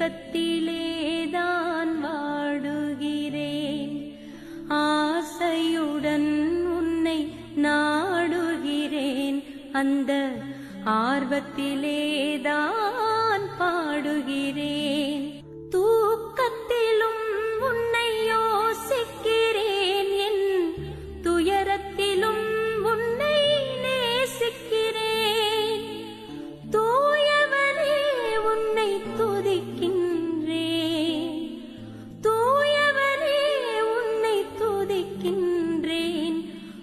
ஏக்கத்திலேதான் வாடுகிறேன். ஆசையுடன் உன்னை நாடுகிறேன். அந்த ஆர்வத்திலேதான் பாடுகிறேன். தூக்கத்திலும் உன்னை யோசிக்கிறேன். என் துயரத்திலும் உன்னை நேசிக்கிறேன். தூயவனே உன்னை துதிக்கின்றேன். தூயவனே உன்னை துதிக்கின்றேன்.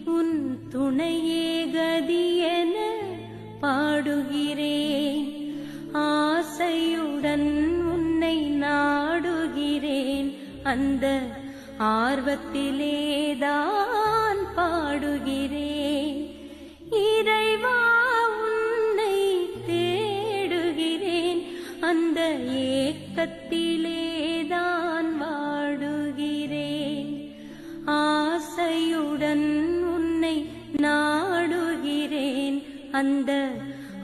உன் துணையே கதியென பாடுகிறேன். ஆசையுடன் உன்னை நாடுகிறேன். அந்த ஆர்வத்திலேதான் பாடுகிறேன். இறைவா உன்னை தேடுகிறேன். அந்த ஏக்கத்திலேதான் வாடுகிறேன். ஆசையுடன் உன்னை நாடுகிறேன். அந்த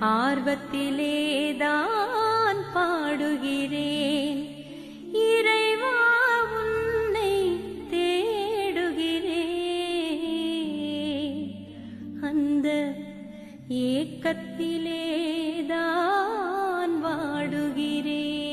ஆர்வத்திலேதான் பாடுகிறேன். இறைவா உன்னை தேடுகிறேன். அந்த ஏக்கத்திலேதான் வாடுகிறேன்.